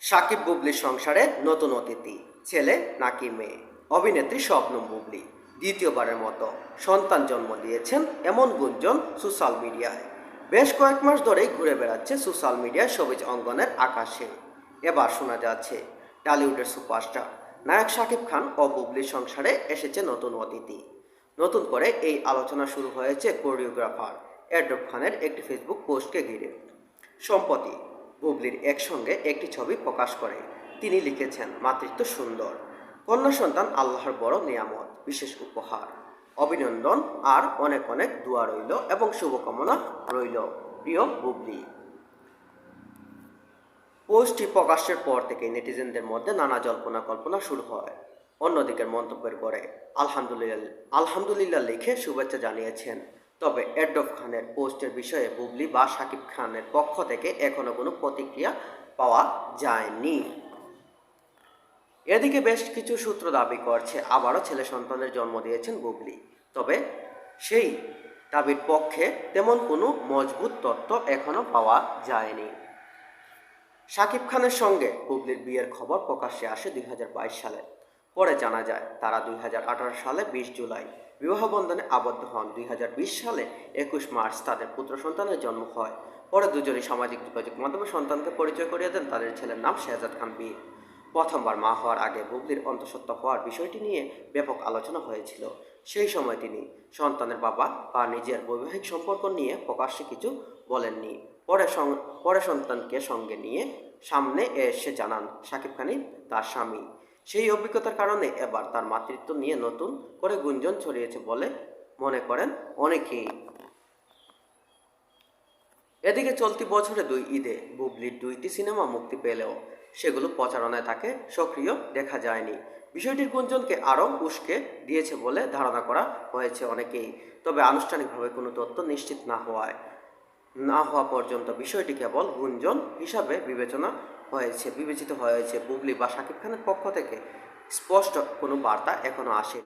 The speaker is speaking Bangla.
সাকিব বুবলির সংসারে নতুন অতিথি, ছেলে নাকি মেয়ে? অভিনেত্রী শবনম বুবলি দ্বিতীয়বারের মতো সন্তান জন্ম দিয়েছেন এমন গুঞ্জন সোশ্যাল মিডিয়ায়। বেশ কয়েক মাস ধরেই ঘুরে বেড়াচ্ছে সোশ্যাল মিডিয়ায় সবুজ অঙ্গনের আকাশে। এবার শোনা যাচ্ছে টলিউডের সুপারস্টার নায়ক শাকিব খান ও বুবলির সংসারে এসেছে নতুন অতিথি। নতুন করে এই আলোচনা শুরু হয়েছে কোরিওগ্রাফার এডরব খানের একটি ফেসবুক পোস্টকে ঘিরে। সম্প্রতি বুবলির একসঙ্গে একটি ছবি প্রকাশ করে তিনি লিখেছেন, মাতৃত্ব সুন্দর, কন্যা সন্তান আল্লাহর বড় নিয়ামত, বিশেষ উপহার, অভিনন্দন আর অনেক অনেক দোয়া রইল এবং শুভকামনা রইল প্রিয় বুবলি। পোস্টটি প্রকাশের পর থেকে নেটিজেনদের মধ্যে নানা জল্পনা কল্পনা শুরু হয়। অন্যদিকের মন্তব্যের করে আলহামদুলিল্লাহ লিখে শুভেচ্ছা জানিয়েছেন। তবে এডরব খানের পোস্টের বিষয়ে বুবলি বা শাকিব খানের পক্ষ থেকে এখনো কোনো প্রতিক্রিয়া পাওয়া যায়নি। এদিকে বেশ কিছু সূত্র দাবি করছে আবারও ছেলে সন্তানের জন্ম দিয়েছেন বুবলি। তবে সেই দাবির পক্ষে তেমন কোনো মজবুত তথ্য এখনো পাওয়া যায়নি। শাকিব খানের সঙ্গে বুবলির বিয়ের খবর প্রকাশ্যে আসে 2022 সালে। পরে জানা যায় তারা 2018 সালে 20 জুলাই বিবাহ বন্ধনে আবদ্ধ হন। 2020 সালে 21 মার্চ তাদের পুত্র সন্তানের জন্ম হয়। পরে দুজনই সামাজিক যোগাযোগ মাধ্যমে সন্তানকে পরিচয় করিয়ে দেন। তাদের ছেলের নাম শেহজাদ খান বীর। প্রথমবার মা হওয়ার আগে বুবলির অন্তঃসত্ত্বা হওয়ার বিষয়টি নিয়ে ব্যাপক আলোচনা হয়েছিল। সেই সময় তিনি সন্তানের বাবা বা নিজের বৈবাহিক সম্পর্ক নিয়ে প্রকাশ্যে কিছু বলেননি। পরে সন্তানকে সঙ্গে নিয়ে সামনে এসে জানান শাকিব খানই তার স্বামী। সেই অভিজ্ঞতার কারণে এবার তার মাতৃত্ব নিয়ে নতুন করে গুঞ্জন ছড়িয়েছে বলে মনে করেন অনেকেই। এদিকে চলতি বছরে 2 ঈদে বুবলির 2টি সিনেমা মুক্তি পেলেও সেগুলো প্রচারণায় তাকে সক্রিয় দেখা যায়নি। বিষয়টির গুঞ্জনকে আরও উস্কে দিয়েছে বলে ধারণা করা হয়েছে অনেকেই। তবে আনুষ্ঠানিকভাবে কোনো তথ্য নিশ্চিত না হওয়া পর্যন্ত বিষয়টি কেবল গুঞ্জন হিসাবে বিবেচিত হয়েছে। বুবলি বা শাকিব খানের পক্ষ থেকে স্পষ্ট কোনো বার্তা এখনো আসেনি।